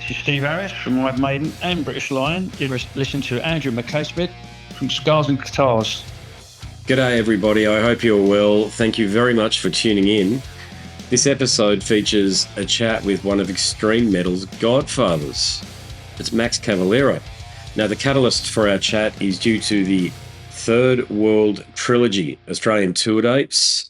This is Steve Harris from Iron Maiden and British Lion. You're listening to Andrew McCaskey from Scars and Guitars. G'day everybody, I hope you're well. Thank you very much for tuning in. This episode features a chat with one of extreme metal's godfathers. It's Max Cavalera. Now the catalyst for our chat is due to the Third World Trilogy Australian tour dates,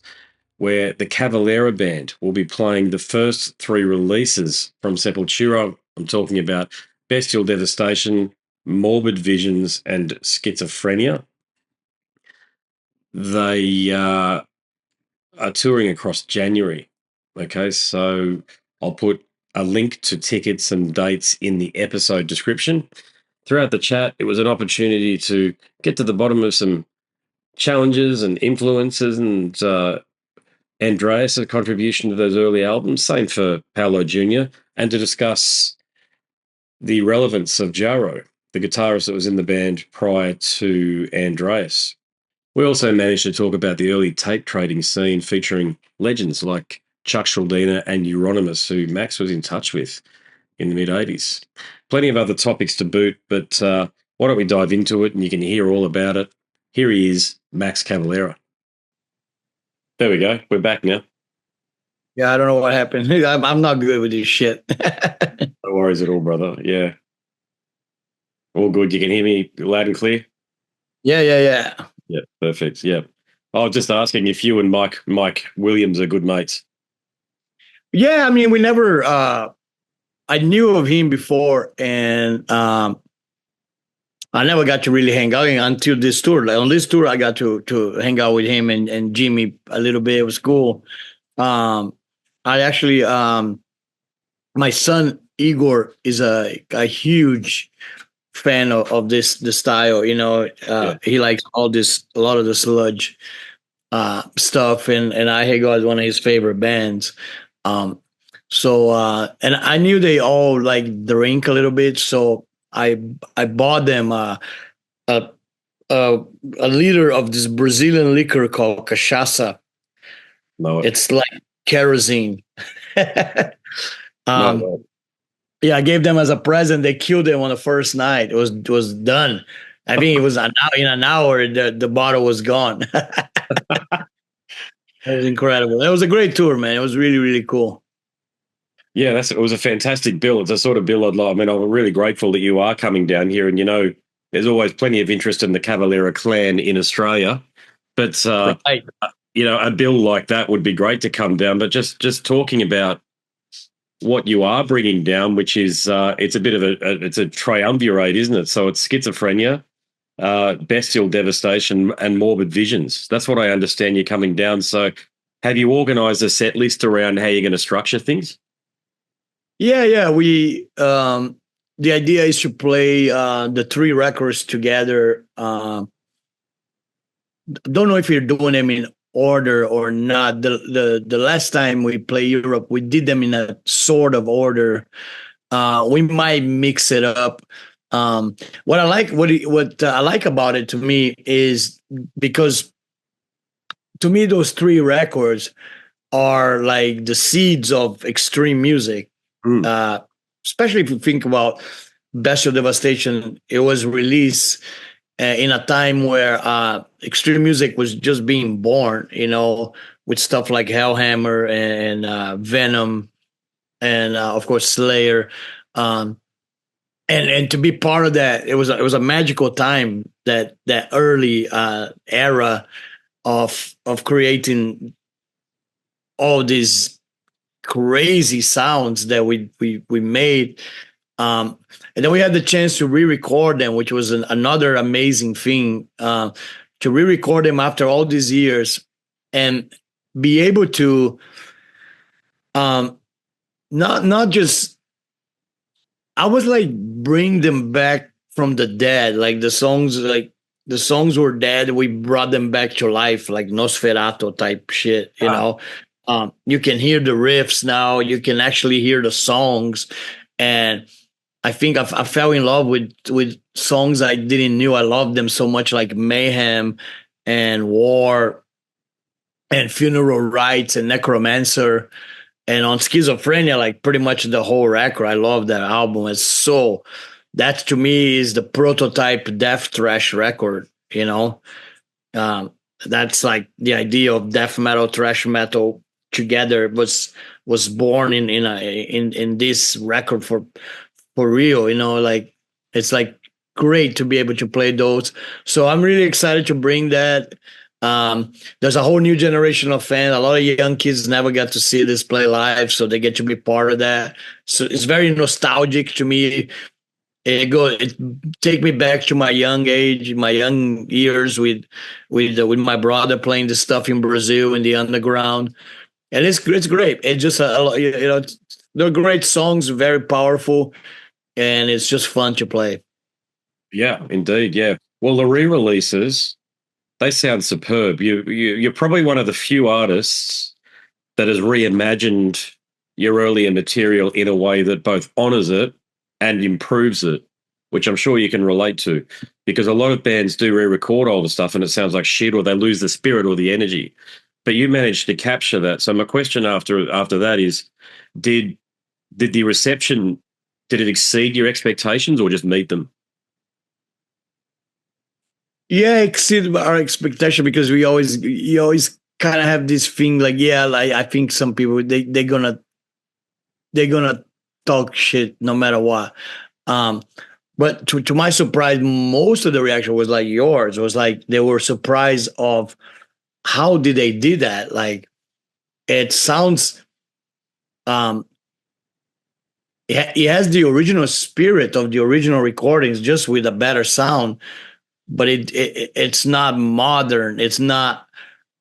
where the Cavalera band will be playing the first three releases from Sepultura. I'm talking about Bestial Devastation, Morbid Visions, and Schizophrenia. They are touring across January. Okay, so I'll put a link to tickets and dates in the episode description. Throughout the chat, it was an opportunity to get to the bottom of some challenges and influences and Andreas' contribution to those early albums, same for Paulo Jr., and to discuss the relevance of Jairo, the guitarist that was in the band prior to Andreas. We also managed to talk about the early tape trading scene featuring legends like Chuck Schuldiner and Euronymous, who Max was in touch with in the mid-'80s. Plenty of other topics to boot, but why don't we dive into it and you can hear all about it. Here he is, Max Cavalera. There we go. We're back now. Yeah, I don't know what happened. I'm not good with this shit. No worries at all, brother. Yeah. All good. You can hear me loud and clear? Yeah. Yeah, perfect. Yeah. I was just asking if you and Mike Williams are good mates. Yeah, I mean, we never I knew of him before, and I never got to really hang out until this tour. Like on this tour, I got to hang out with him and Jimmy a little bit. It was cool. I actually, my son Igor is a huge fan of this style. You know, He likes a lot of the sludge stuff, and I Hate God is one of his favorite bands. So I knew they all like drink a little bit, so I bought them a liter of this Brazilian liquor called cachaça. No, it's like kerosene. Yeah, I gave them as a present. They killed them on the first night. It was done. I think it was in an hour. The bottle was gone. It was incredible. It was a great tour, man. It was really, really cool. Yeah, it was a fantastic bill. It's a sort of bill I'd like. I mean, I'm really grateful that you are coming down here. And, you know, there's always plenty of interest in the Cavalera clan in Australia. But, right. You know, a bill like that would be great to come down. But just talking about what you are bringing down, which is it's a bit of it's a triumvirate, isn't it? So it's Schizophrenia, Bestial Devastation, and Morbid Visions. That's what I understand you're coming down. So have you organised a set list around how you're going to structure things? Yeah. We the idea is to play the three records together. Don't know if you're doing them in order or not. The last time we played Europe, we did them in a sort of order. We might mix it up. What I like about it, to me, is because to me those three records are like the seeds of extreme music. Especially if you think about Bestial Devastation, it was released in a time where extreme music was just being born, you know, with stuff like Hellhammer and Venom and of course Slayer. And to be part of that, it was a magical time, that early era of creating all these crazy sounds that we made, and then we had the chance to re-record them, which was another amazing thing, to re-record them after all these years and be able to not just, I was like, bring them back from the dead. Like the songs were dead, we brought them back to life, like Nosferatu type shit, you know. You can hear the riffs now. You can actually hear the songs, and I think I fell in love with songs I didn't knew I loved them so much, like Mayhem and War and Funeral Rites and Necromancer. And on Schizophrenia, like pretty much the whole record, I love that album. It's so, that to me is the prototype death thrash record, you know? Um, that's like the idea of death metal, thrash metal together was born in this record for real, you know, like it's like great to be able to play those. So I'm really excited to bring that. There's a whole new generation of fans. A lot of young kids never got to see this play live, so they get to be part of that. So it's very nostalgic to me. It take me back to my young age, my young years with my brother playing the stuff in Brazil in the underground, and it's great. It's just they're great songs, very powerful, and it's just fun to play. Yeah, indeed. Yeah. Well, the re-releases, they sound superb. You're probably one of the few artists that has reimagined your earlier material in a way that both honors it and improves it, which I'm sure you can relate to, because a lot of bands do re-record older stuff and it sounds like shit, or they lose the spirit or the energy. But you managed to capture that. So my question after that is, did the reception, did it exceed your expectations or just meet them? Yeah, exceed our expectation, because you always kind of have this thing like, yeah, like I think some people they're gonna talk shit no matter what. But to my surprise, most of the reaction was like yours. It was like they were surprised of how did they do that. Like it sounds, it has the original spirit of the original recordings, just with a better sound. But it's not modern. It's not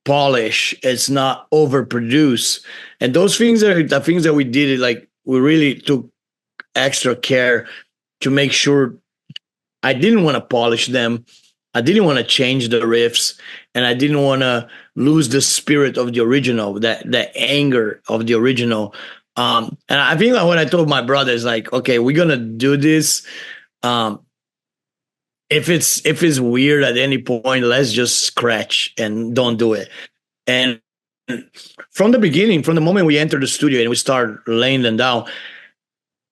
polished. It's not overproduced. And those things are the things that we did. Like we really took extra care to make sure. I didn't want to polish them. I didn't want to change the riffs, and I didn't want to lose the spirit of the original, that anger of the original. And I think that when I told my brothers, like, okay, we're gonna do this. If it's weird at any point, let's just scratch and don't do it. And from the beginning, from the moment we entered the studio and we started laying them down,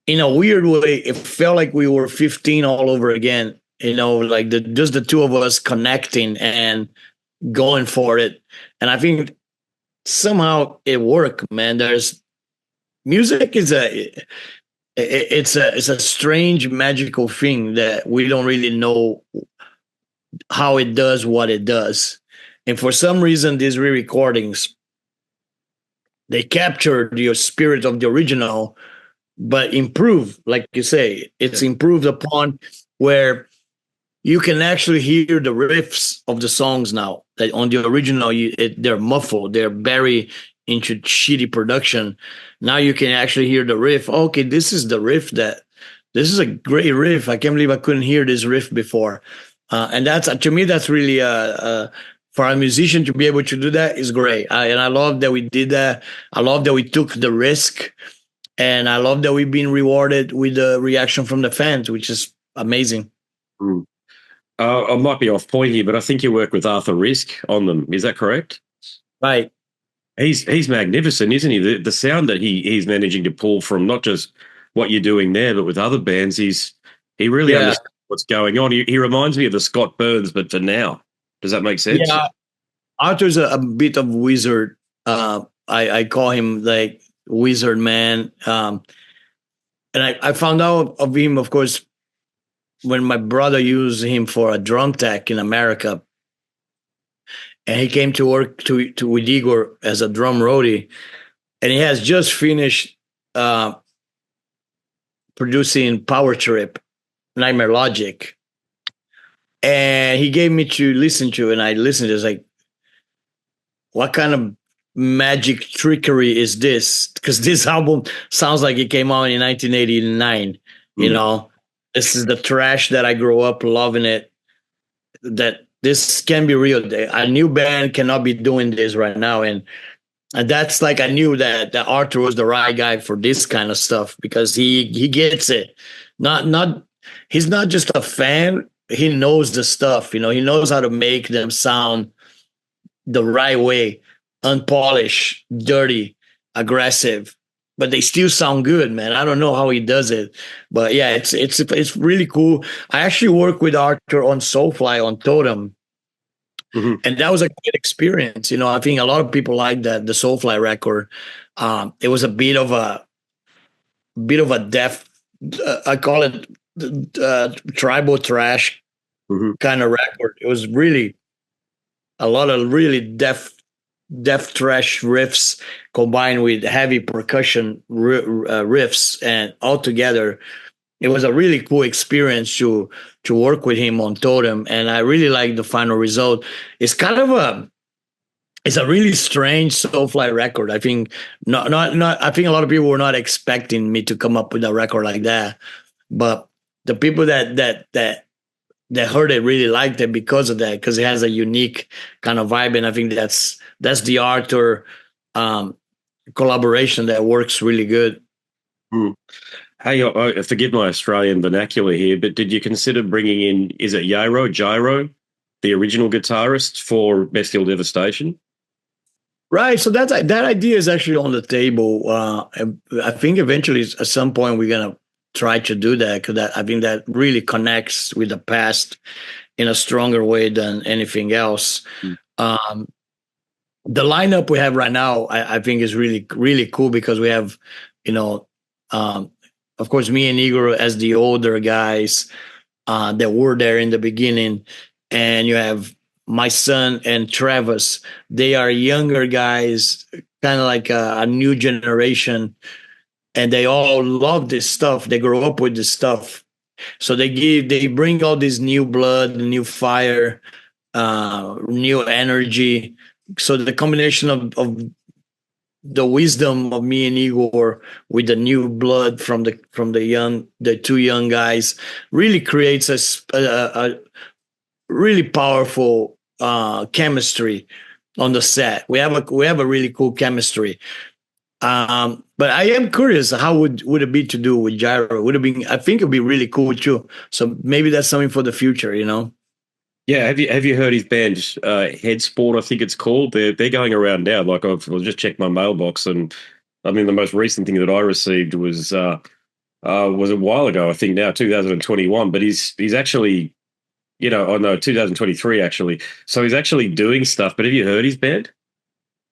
in a weird way, it felt like we were 15 all over again. You know, like just the two of us connecting and going for it. And I think somehow it worked, man. There's music is it's a strange magical thing that we don't really know how it does what it does. And for some reason, these re-recordings, they capture the spirit of the original, but improve, like you say, it's improved upon, where you can actually hear the riffs of the songs now. That on the original, they're muffled, they're buried into shitty production. Now you can actually hear the riff. Okay, this is the riff this is a great riff. I can't believe I couldn't hear this riff before. And that's, to me, that's really for a musician to be able to do that is great. And I love that we did that. I love that we took the risk. And I love that we've been rewarded with the reaction from the fans, which is amazing. Mm. I might be off point here, but I think you work with Arthur Risk on them. Is that correct? Right. He's magnificent, isn't he? The sound that he's managing to pull from not just what you're doing there, but with other bands, he really understands what's going on. He reminds me of the Scott Burns, but for now. Does that make sense? Yeah. Arthur's a bit of wizard. I call him like wizard man. And I found out of him, of course, when my brother used him for a drum tech in America. And he came to work with Igor as a drum roadie. And he has just finished producing Power Trip, Nightmare Logic. And he gave me to listen to, and I listened to it. It's like, what kind of magic trickery is this? Because this album sounds like it came out in 1989. You know, this is the trash that I grew up loving it. That this can be real. A new band cannot be doing this right now. And that's like, I knew that Arthur was the right guy for this kind of stuff, because he gets it. He's not just a fan. He knows the stuff, you know, he knows how to make them sound the right way, unpolished, dirty, aggressive. but they still sound good, man. I don't know how he does it, but yeah, it's really cool. I actually worked with Arthur on Soulfly on Totem, and that was a good experience. You know, I think a lot of people like that the Soulfly record. It was a bit of a death. I call it tribal trash kind of record. It was really a lot of really death thrash riffs combined with heavy percussion riffs, and altogether it was a really cool experience to work with him on Totem. And I really like the final result. It's kind of it's a really strange Soulfly record. I think not. I think a lot of people were not expecting me to come up with a record like that, but the people that heard it really liked it because of that, because it has a unique kind of vibe, and I think that's the Arthur collaboration that works really good. Hey, forgive my Australian vernacular here, but did you consider bringing in, is it Jairo, the original guitarist for Bestial Devastation? Right. So that idea is actually on the table. I think eventually at some point we're going to try to do that, because I think that really connects with the past in a stronger way than anything else. The lineup we have right now, I think is really, really cool, because we have, of course, me and Igor as the older guys that were there in the beginning. And you have my son and Travis. They are younger guys, kind of like a new generation. And they all love this stuff. They grow up with this stuff. So they bring all this new blood, new fire, new energy. So the combination of the wisdom of me and Igor with the new blood from the two young guys really creates a really powerful chemistry on the set. We have a really cool chemistry. But I am curious, how would it be to do with Jairo? I think it'd be really cool too. So maybe that's something for the future, Yeah, have you heard his band Headsport? I think it's called. They're going around now. Like I'll just check my mailbox, and I mean the most recent thing that I received was a while ago. I think now 2021, but he's actually, 2023 actually. So he's actually doing stuff. But have you heard his band?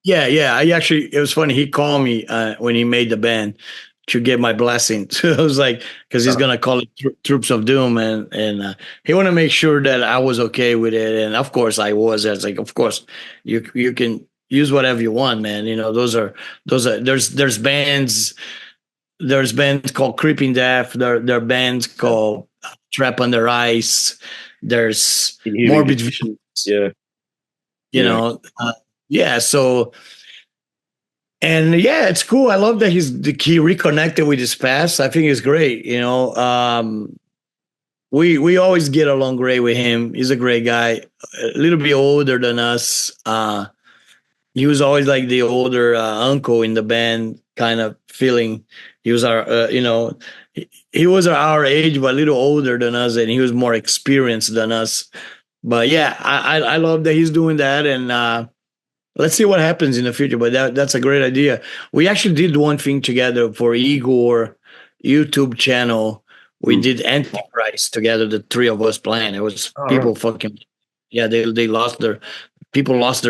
Yeah. It was funny. He called me when he made the band to get my blessing. So I was like, because he's gonna call it Troops of Doom, and he want to make sure that I was okay with it, and of course I was. I was like, of course you can use whatever you want, man. Those are there's bands called Creeping Death. There are bands called Trap Under Ice. There's Morbid Visions. Yeah. So. And yeah, it's cool. I love that he reconnected with his past. I think it's great. We always get along great with him. He's a great guy, a little bit older than us. He was always like the older uncle in the band kind of feeling. He was he was our age, but a little older than us, and he was more experienced than us. But yeah, I love that he's doing that, and let's see what happens in the future. But that's a great idea. We actually did one thing together for Igor YouTube channel. We did Antichrist together, the three of us playing. It was people fucking, yeah, they lost their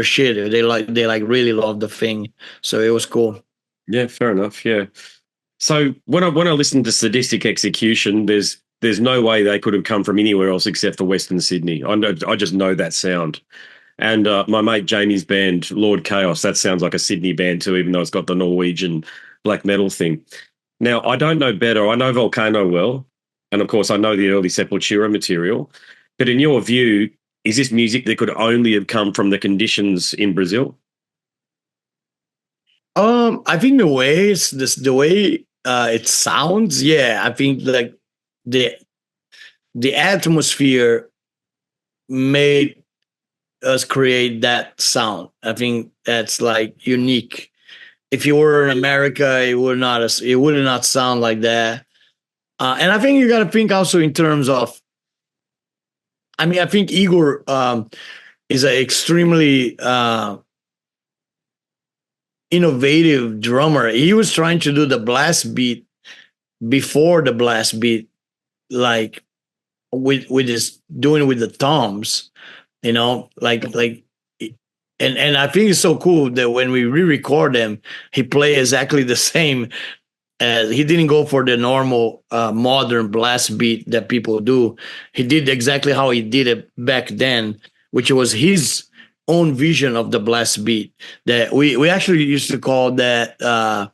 shit. They really loved the thing. So it was cool. Yeah, fair enough. Yeah. So when I listen to Sadistic Execution, there's no way they could have come from anywhere else except for Western Sydney. I just know that sound. And my mate Jamie's band, Lord Chaos, that sounds like a Sydney band too, even though it's got the Norwegian black metal thing. Now, I don't know better. I know Volcano well, and of course I know the early Sepultura material. But in your view, is this music that could only have come from the conditions in Brazil? I think the way it sounds, yeah. I think like the atmosphere made us create that sound. I think that's like unique. If you were in America, it would not sound like that. And I think you got to think also in terms of. I mean, I think Igor is an extremely innovative drummer. He was trying to do the blast beat before the blast beat, like with his doing with the toms, and I think it's so cool that when we re-record him, he play exactly the same. He didn't go for the normal modern blast beat that people do. He did exactly how he did it back then, which was his own vision of the blast beat. That we actually used to call that the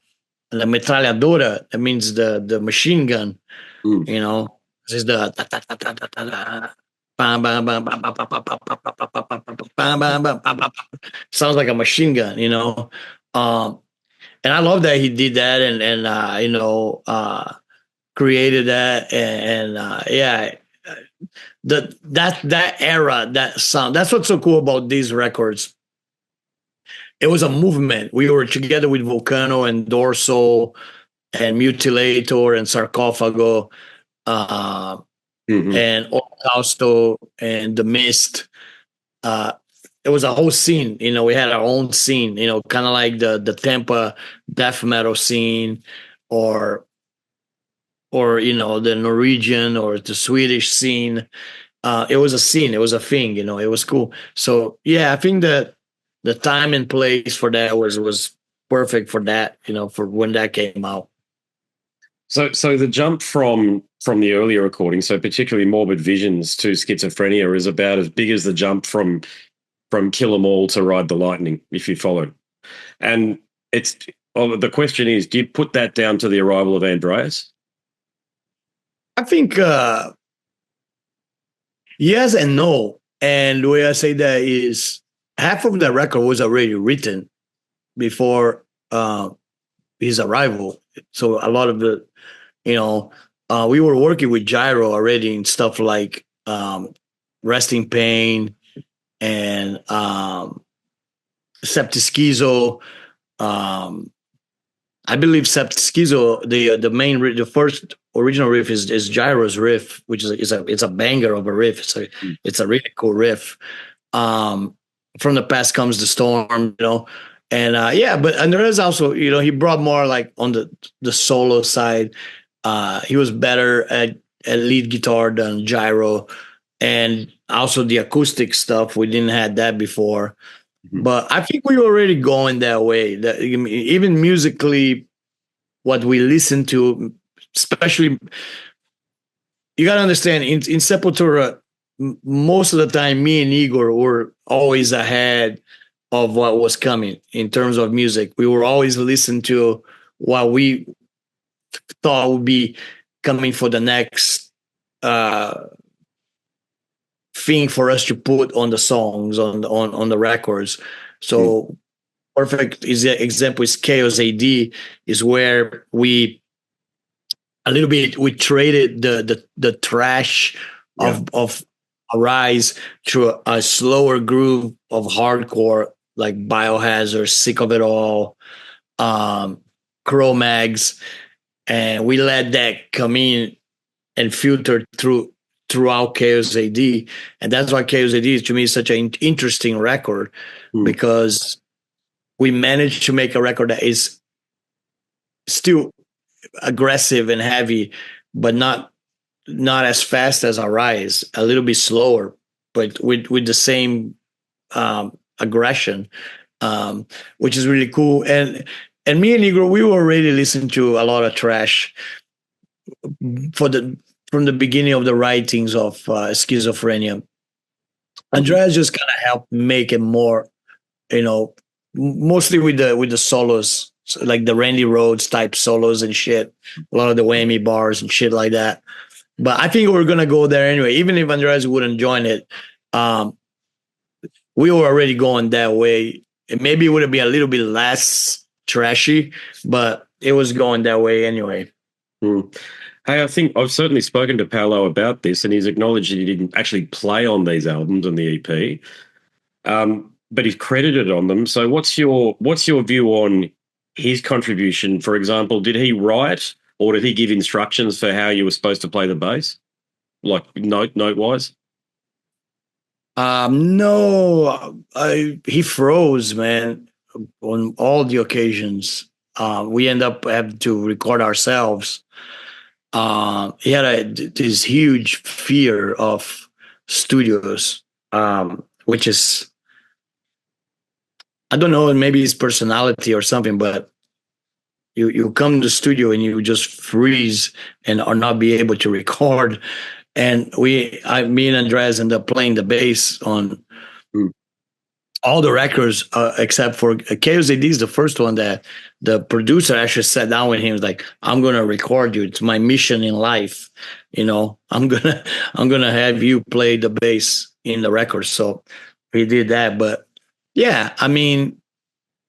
metralladora. That means the machine gun. You know, this is the sounds like a machine gun. And I love that he did that and created that and yeah, that era, that sound. That's what's so cool about these records. It was a movement. We were together with Volcano and Dorso and Mutilator and Sarcophago and Holocausto and The Mist. It was a whole scene. We had our own scene, kind of like the Tampa death metal scene or the Norwegian or the Swedish scene. It was a scene. It was a thing, it was cool. So yeah, I think that the time and place for that was perfect for that, for when that came out. So the jump from the earlier recording, so particularly Morbid Visions to Schizophrenia, is about as big as the jump from Kill 'Em All to Ride the Lightning, if you follow. And the question is, do you put that down to the arrival of Andreas? I think yes and no. And the way I say that is half of the record was already written before his arrival. So a lot of the, we were working with Jairo already in stuff like Rest in Pain and Septischizo. I believe Septischizo, the first original riff is Jairo's riff, which is a banger of a riff. It's a really cool riff. From the Past Comes the Storm, and but Andreas also, he brought more like on the solo side. He was better at lead guitar than Jairo, and also the acoustic stuff. We didn't have that before. But I think we were already going that way. That even musically, what we listen to, especially, you got to understand, in Sepultura, most of the time, me and Igor were always ahead of what was coming in terms of music. We were always listening to what we thought would be coming for the next thing for us to put on the songs, on the records. So perfect example is Chaos AD, is where we traded the trash of Arise through a slower groove of hardcore like Biohazard, Sick of It All, Cro-Mags, and we let that come in and filter throughout Chaos AD. And that's why Chaos AD is, to me, such an interesting record, because we managed to make a record that is still aggressive and heavy, but not as fast as Arise, a little bit slower, but with the same aggression, which is really cool. And me and Igor, we were already listening to a lot of trash from the beginning of the writings of Schizophrenia. Andreas just kind of helped make it more, mostly with the solos, so like the Randy Rhoads type solos and shit, a lot of the whammy bars and shit like that. But I think we're gonna go there anyway, even if Andreas wouldn't join it. We were already going that way. Maybe it would be a little bit less trashy, but it was going that way anyway. Hey, I think I've certainly spoken to Paulo about this, and he's acknowledged that he didn't actually play on these albums on the EP, but he's credited on them. So what's your view on his contribution? For example, did he write or did he give instructions for how you were supposed to play the bass, like note-wise? No, he froze, man. on all the occasions. We end up having to record ourselves. He had this huge fear of studios, which is, I don't know, maybe his personality or something, but you come to the studio and you just freeze and are not be able to record. And me and Andreas end up playing the bass on all the records except for Chaos AD is the first one that the producer actually sat down with him. Was like, I'm gonna record you. It's my mission in life. I'm gonna have you play the bass in the record. So he did that. But yeah, I mean,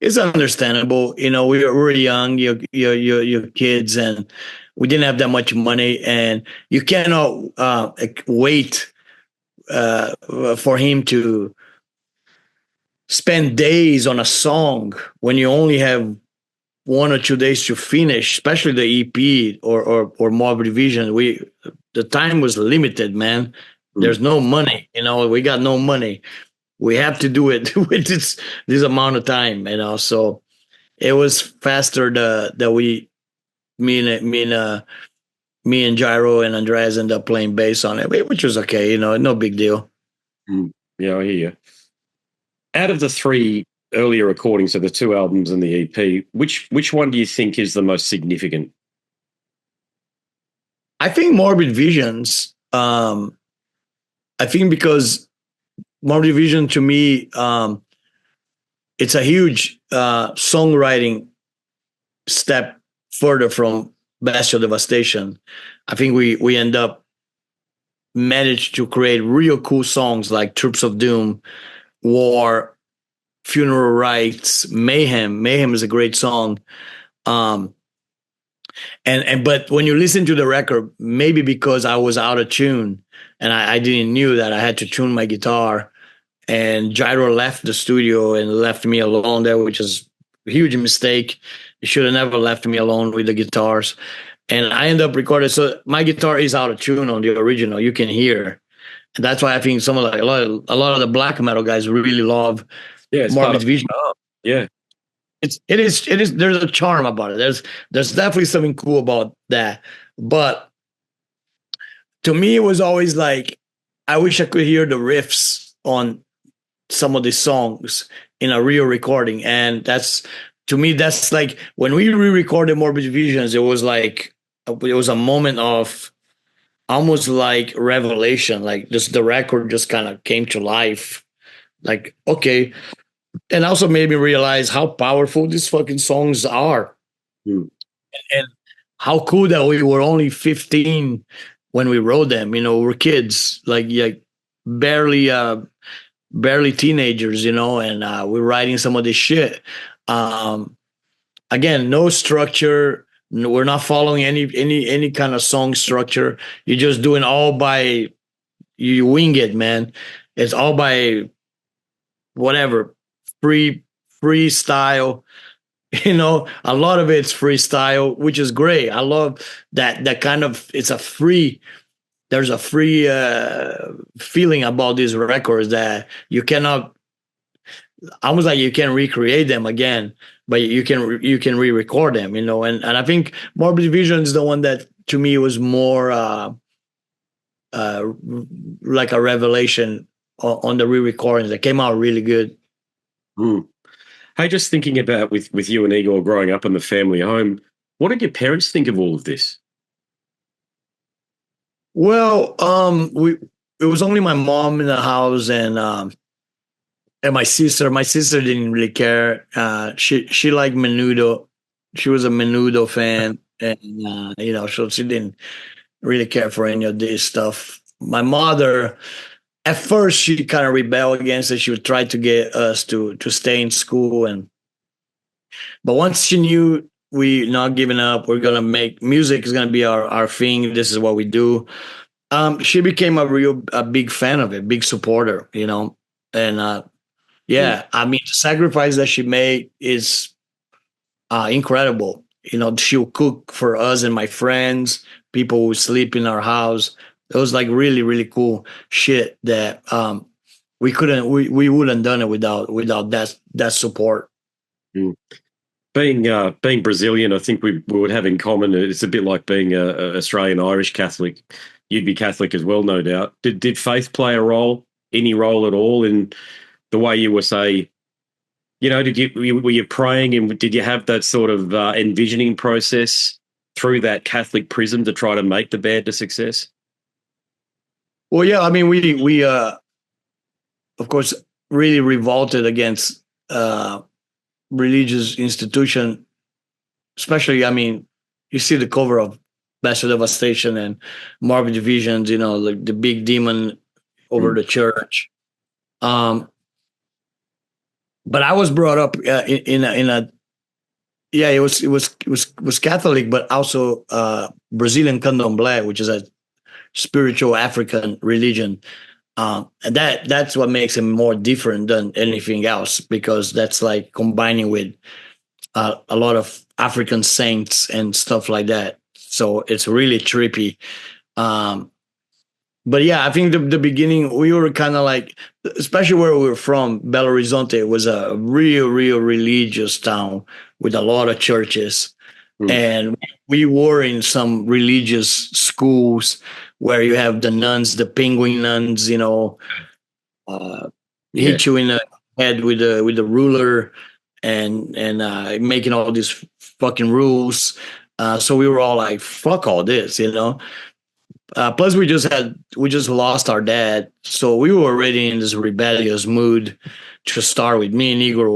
it's understandable. We're young, you're kids, and we didn't have that much money, and you cannot wait for him to spend days on a song when you only have 1 or 2 days to finish, especially the EP or Morbid Visions. The time was limited, man. There's no money, we got no money. We have to do it with this amount of time, so it was faster that me and Jairo and Andreas ended up playing bass on it, which was okay, no big deal. Yeah, I hear you. Out of the 3 earlier recordings of the 2 albums and the EP, which one do you think is the most significant? I think Morbid Visions. I think because Morbid Vision to me, it's a huge songwriting step further from Bestial Devastation. I think we end up managed to create real cool songs like Troops of Doom, War, Funeral Rites, Mayhem. Mayhem is a great song. But when you listen to the record, maybe because I was out of tune and I didn't knew that I had to tune my guitar, and Jairo left the studio and left me alone there, which is a huge mistake. He should have never left me alone with the guitars. And I end up recording. So my guitar is out of tune on the original. You can hear. And that's why I think a lot of the black metal guys really love Morbid Visions. Yeah. It is. There's a charm about it. There's definitely something cool about that. But to me, it was always like, I wish I could hear the riffs on some of these songs in a real recording. And to me, that's like when we re-recorded Morbid Visions, it was a moment of almost like revelation, like just the record just kind of came to life. Like, okay. And also made me realize how powerful these fucking songs are. And how cool that we were only 15 when we wrote them. We're kids, like barely teenagers, and we're writing some of this shit. Again, no structure. We're not following any kind of song structure. You're just doing you wing it, man. It's all by whatever, freestyle. A lot of it's freestyle, which is great. I love that kind of, there's a free feeling about these records that you cannot, almost like you can recreate them again, but you can re-record them, and I think Morbid Vision is the one that to me was more like a revelation on the re-recordings that came out really good. Hey, just thinking about with you and Igor growing up in the family home, what did your parents think of all of this? Well, it was only my mom in the house and my sister. My sister didn't really care. She liked Menudo. She was a Menudo fan, and so she didn't really care for any of this stuff. My mother, at first, she kind of rebelled against it. She would try to get us to stay in school, but once she knew we not giving up, we're gonna make music is gonna be our thing. This is what we do. She became a big fan of it, big supporter, and yeah, I mean, the sacrifice that she made is incredible. She'll cook for us and my friends, people who sleep in our house. It was like really, really cool shit that we wouldn't done it without that support. Mm. Being Brazilian, I think we would have in common. It's a bit like being a Australian Irish Catholic. You'd be Catholic as well, no doubt. Did faith play a role, any role at all, in the way you were, say, were you praying, and did you have that sort of envisioning process through that Catholic prism to try to make the band a success? Well, yeah, I mean, we of course really revolted against religious institution, especially, I mean, you see the cover of Bestial Devastation and Morbid Visions, like the big demon over the church. But I was brought up in a yeah, it was Catholic, but also Brazilian Candomblé, which is a spiritual African religion. And that's what makes it more different than anything else, because that's like combining with a lot of African saints and stuff like that. So it's really trippy. But yeah, I think the beginning, we were kind of like, especially where we were from, Belo Horizonte was a real religious town with a lot of churches. And we were in some religious schools where you have the nuns, the penguin nuns, hit you in the head with the ruler and making all these fucking rules. So we were all like, fuck all this, Plus we just lost our dad. So we were already in this rebellious mood to start with. Me and Igor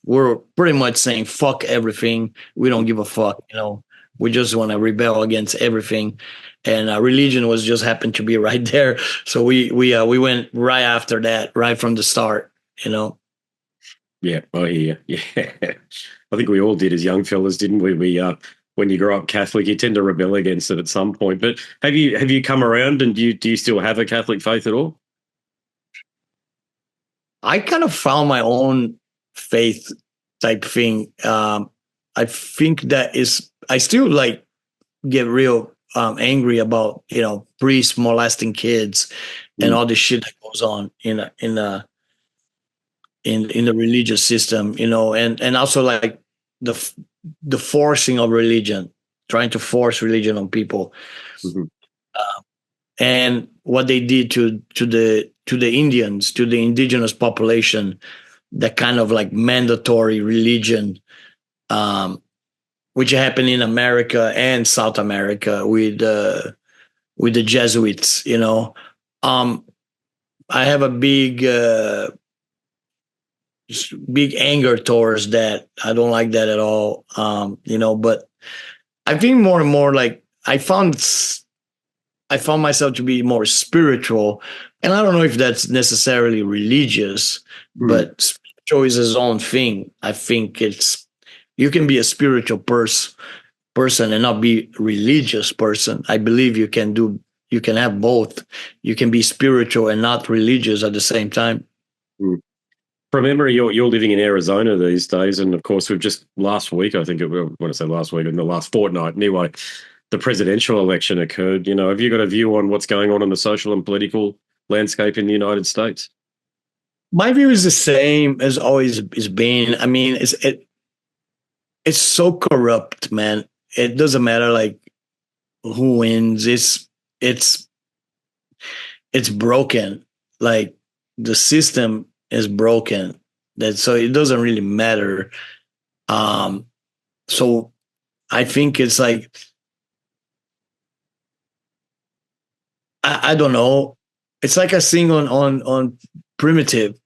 we're pretty much saying fuck everything. We don't give a fuck, we just want to rebel against everything. And religion was just happened to be right there. So we went right after that, right from the start, Yeah, I hear you. Yeah. I think we all did as young fellas, didn't we? When you grow up Catholic, you tend to rebel against it at some point. But have you come around, and do you still have a Catholic faith at all? I kind of found my own faith type thing. I think I still get real angry about priests molesting kids and all this shit that goes on in the religious system, and also like the forcing of religion, trying to force religion on people, and what they did to the Indians, to the indigenous population, that kind of like mandatory religion, which happened in America and South America with the Jesuits. I have a big anger towards that. I don't like that at all. But I think more and more, like, I found myself to be more spiritual, and I don't know if that's necessarily religious, but spiritual is his own thing. I think you can be a spiritual person and not be a religious person. I believe you can have both. You can be spiritual and not religious at the same time. From memory, you're living in Arizona these days, and of course, we've just last week, I want to say last week, in the last fortnight anyway, the presidential election occurred. Have you got a view on what's going on in the social and political landscape in the United States? My view is the same as always has been. I mean, it's so corrupt, man. It doesn't matter like who wins. It's broken. Like, the system is broken. So it doesn't really matter. So I think it's like, I don't know. It's like a sing on Primitive,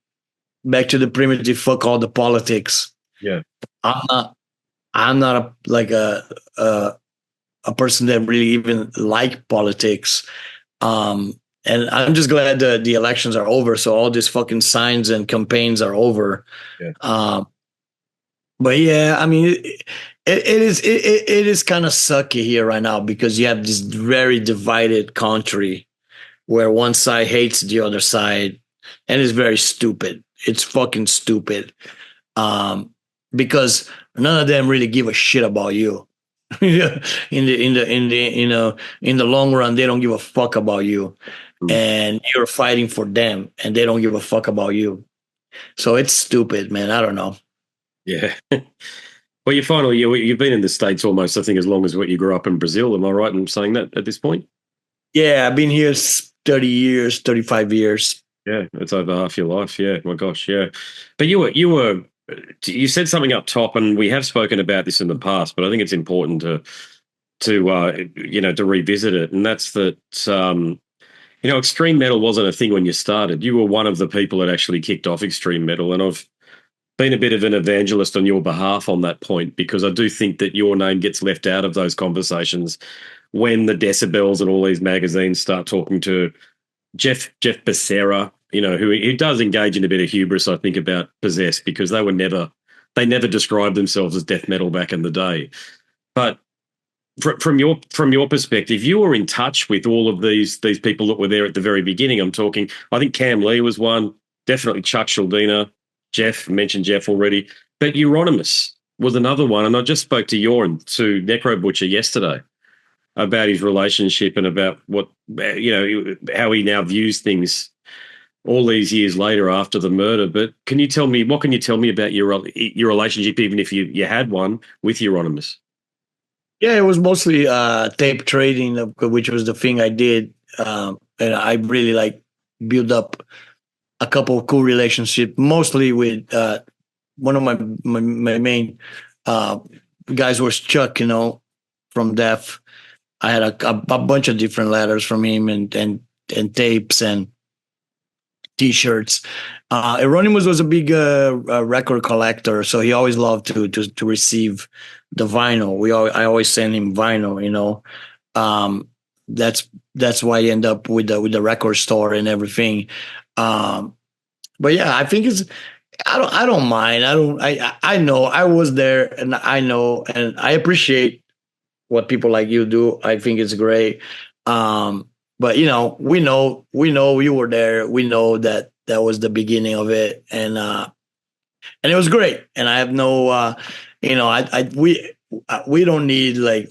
back to the Primitive, fuck all the politics. Yeah. I'm not a person that really even like politics. And I'm just glad that the elections are over. So all these fucking signs and campaigns are over. Yeah. But yeah, I mean, it is kind of sucky here right now, because you have this very divided country where one side hates the other side, and it's very stupid. It's fucking stupid. Because none of them really give a shit about you. in the long run, they don't give a fuck about you. And you're fighting for them, and they don't give a fuck about you. So it's stupid, man. I don't know. Yeah. Well, you've been in the States almost, I think, as long as what you grew up in Brazil. Am I right in saying that at this point? Yeah, I've been here 30 years, 35 years. Yeah, it's over half your life. Yeah, my gosh, yeah. But you said something up top, and we have spoken about this in the past, but I think it's important to revisit it, and that's that. Extreme metal wasn't a thing when you started. You were one of the people that actually kicked off extreme metal, and I've been a bit of an evangelist on your behalf on that point because I do think that your name gets left out of those conversations when the decibels and all these magazines start talking to Jeff Becerra, who does engage in a bit of hubris, I think, about Possessed because they never described themselves as death metal back in the day. But from your perspective, you were in touch with all of these people that were there at the very beginning. I'm talking, I think Cam Lee was one, definitely Chuck Schuldiner, Jeff, mentioned Jeff already, but Euronymous was another one. And I just spoke to Necro Butcher yesterday about his relationship and about what, how he now views things all these years later after the murder. But what can you tell me about your relationship, even if you had one, with Euronymous? Yeah, it was mostly tape trading, which was the thing I did. And I really built up a couple of cool relationships, mostly with one of my main guys was Chuck, from Def. I had a bunch of different letters from him and tapes and T-shirts. Euronymous was a big record collector, so he always loved to receive the vinyl. I always send him vinyl. That's why I end up with the record store and everything. But yeah, I think I don't mind. I know I was there, and I know, and I appreciate what people like you do. I think it's great. But we know you were there. We know that was the beginning of it, and it was great. And I have no, we don't need like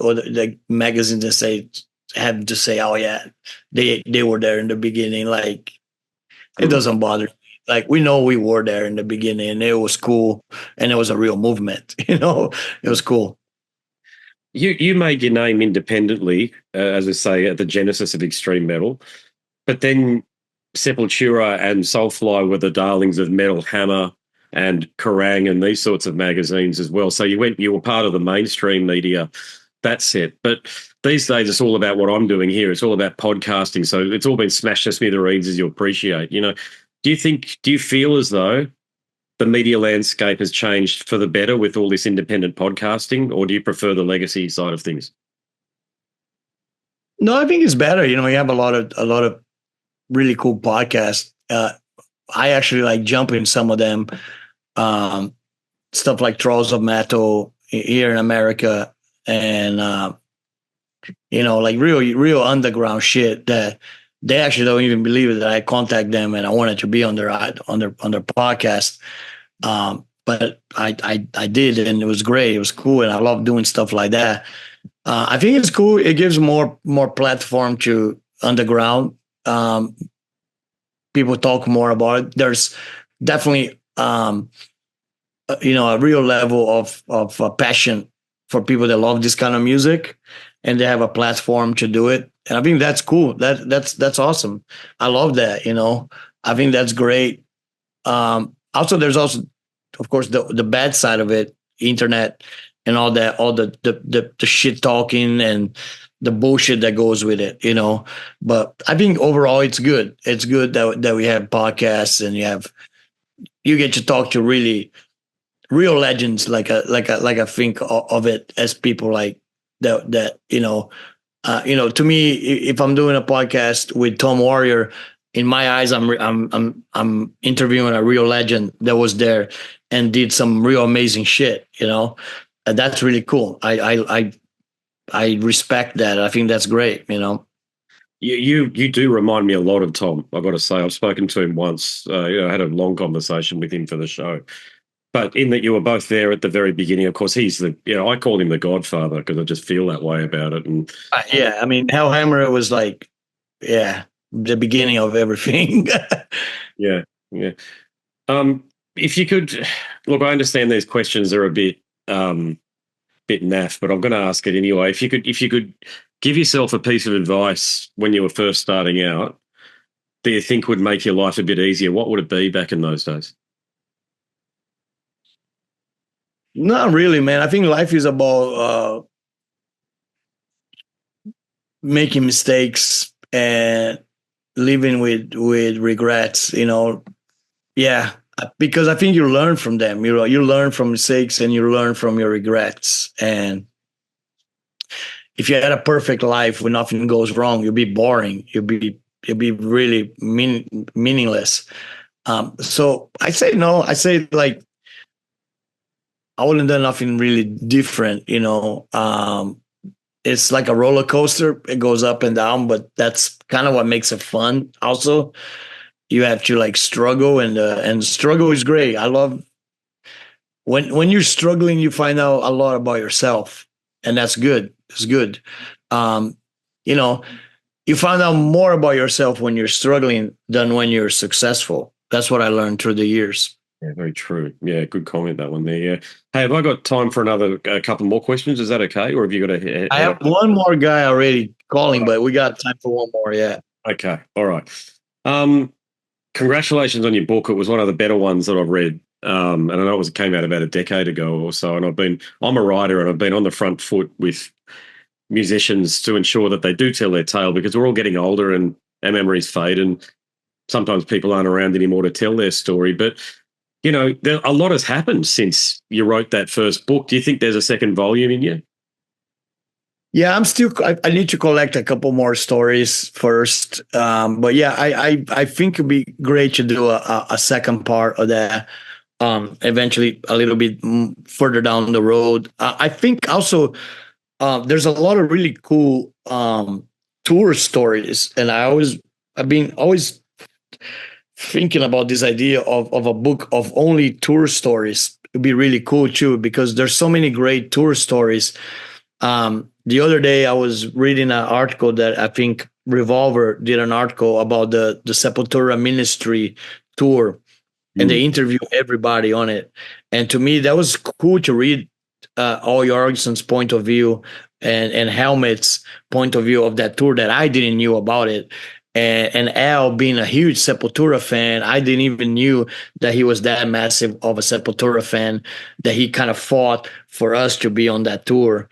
magazines that have to say, oh yeah, they were there in the beginning. Like it doesn't bother me. Like we know we were there in the beginning, and it was cool, and it was a real movement. It was cool. You made your name independently, as I say, at the genesis of extreme metal, but then Sepultura and Soulfly were the darlings of Metal Hammer and Kerrang and these sorts of magazines as well. So you were part of the mainstream media. That's it. But these days, it's all about what I'm doing here. It's all about podcasting. So it's all been smashed to smithereens, as you appreciate. Do you feel as though the media landscape has changed for the better with all this independent podcasting, or do you prefer the legacy side of things? No, I think it's better. We have a lot of really cool podcasts. I actually like jumping some of them. Stuff like Trolls of Metal here in America, and like real underground shit that they actually don't even believe it that I contact them and I wanted to be on their podcast. But I did, and it was great. It was cool, and I love doing stuff like that. I think it's cool. It gives more platform to underground. People talk more about it. There's definitely a real level of passion for people that love this kind of music, and they have a platform to do it. And I think that's cool. That's awesome. I love that. I think that's great. Also, there's also, of course, the bad side of it, internet and all that, all the shit talking and the bullshit that goes with it, But I think overall it's good. It's good that we have podcasts and you get to talk to really real legends, like I think of it as people like that. To me, if I'm doing a podcast with Tom Warrior, in my eyes, I'm interviewing a real legend that was there and did some real amazing shit. And that's really cool. I respect that. I think that's great. You do remind me a lot of Tom. I've got to say, I've spoken to him once. I had a long conversation with him for the show. But in that you were both there at the very beginning, of course, he's I call him the Godfather because I just feel that way about it. And yeah, I mean, Hellhammer was like, the beginning of everything. yeah. if you could, look, I understand these questions are a bit naff, but I'm going to ask it anyway. If you could give yourself a piece of advice when you were first starting out, do you think would make your life a bit easier? What would it be back in those days? Not really, man. I think life is about making mistakes and living with regrets. Yeah, because I think you learn from them. You learn from mistakes and you learn from your regrets. And if you had a perfect life where nothing goes wrong, you'll be boring. You'll be really meaningless. So I say no. I say like I wouldn't do nothing really different. It's like a roller coaster. It goes up and down, but that's kind of what makes it fun. Also, you have to like struggle, and struggle is great. I love when you're struggling, you find out a lot about yourself, and that's good. It's good. Um, you know, you find out more about yourself when you're struggling than when you're successful. That's what I learned through the years. Yeah, very true. Yeah, good comment, that one there. Yeah. Hey, have I got time for a couple more questions? Is that okay? Or have you got to... I have one more guy already calling, but we got time for one more. Yeah. Okay. All right. Congratulations on your book. It was one of the better ones that I've read. And I know it came out about a decade ago or so. And I'm a writer, and I've been on the front foot with musicians to ensure that they do tell their tale, because we're all getting older and our memories fade, and sometimes people aren't around anymore to tell their story. But a lot has happened since you wrote that first book. Do you think there's a second volume in you? Yeah, I need to collect a couple more stories first. But yeah, I think it'd be great to do a second part of that. Eventually a little bit further down the road. I think also there's a lot of really cool tour stories, and I've been always thinking about this idea of a book of only tour stories. It'd be really cool too, because there's so many great tour stories. The other day I was reading an article that I think Revolver did an article about the Sepultura Ministry tour, and they interview everybody on it. And to me, that was cool to read all Jorgensen's point of view and Helmet's point of view of that tour that I didn't knew about it. And Al being a huge Sepultura fan, I didn't even knew that he was that massive of a Sepultura fan, that he kind of fought for us to be on that tour.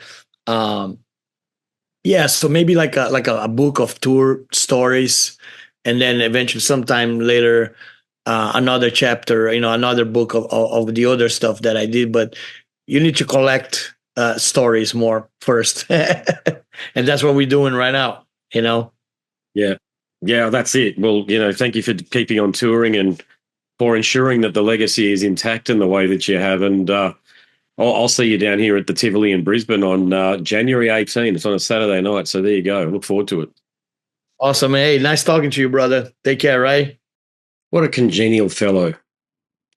Yeah, so maybe like a book of tour stories, and then eventually sometime later another chapter, another book of the other stuff that I did. But you need to collect stories more first, and that's what we're doing right now. Yeah, that's it. Well, thank you for keeping on touring and for ensuring that the legacy is intact in the way that you have. And I'll see you down here at the Tivoli in Brisbane on January 18th. It's on a Saturday night, so there you go. Look forward to it. Awesome. Hey, nice talking to you, brother. Take care, right? What a congenial fellow.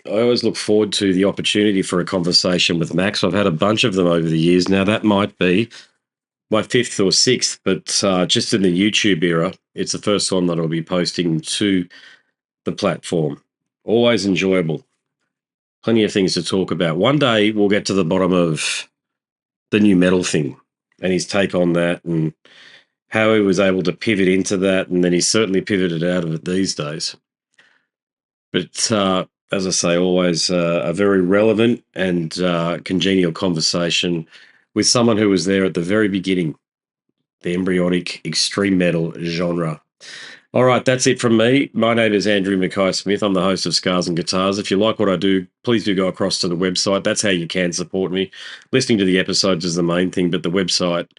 I always look forward to the opportunity for a conversation with Max. I've had a bunch of them over the years. Now, that might be my fifth or sixth, but just in the YouTube era, it's the first one that I'll be posting to the platform. Always enjoyable. Plenty of things to talk about. One day we'll get to the bottom of the new metal thing and his take on that, and how he was able to pivot into that, and then he's certainly pivoted out of it these days. But as I say, always a very relevant and congenial conversation with someone who was there at the very beginning, the embryonic extreme metal genre. All right, that's it from me. My name is Andrew Mackay-Smith. I'm the host of Scars and Guitars. If you like what I do, please do go across to the website. That's how you can support me. Listening to the episodes is the main thing, but the website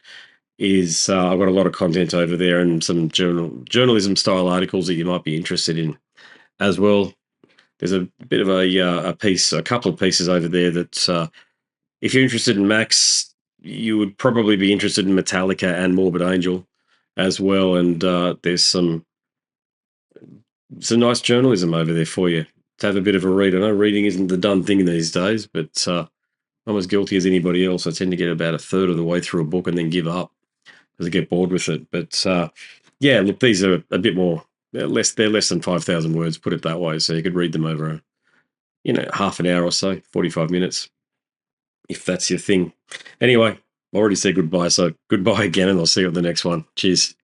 is, I've got a lot of content over there and some journalism-style articles that you might be interested in as well. There's a bit of a couple of pieces over there that if you're interested in Max, you would probably be interested in Metallica and Morbid Angel as well. And there's some nice journalism over there for you to have a bit of a read. I know reading isn't the done thing these days, but I'm as guilty as anybody else. I tend to get about a third of the way through a book and then give up because I get bored with it. But yeah, look, these are a bit more, they're less than 5,000 words, put it that way. So you could read them over half an hour or so, 45 minutes, if that's your thing. Anyway, I already said goodbye, so goodbye again, and I'll see you on the next one. Cheers.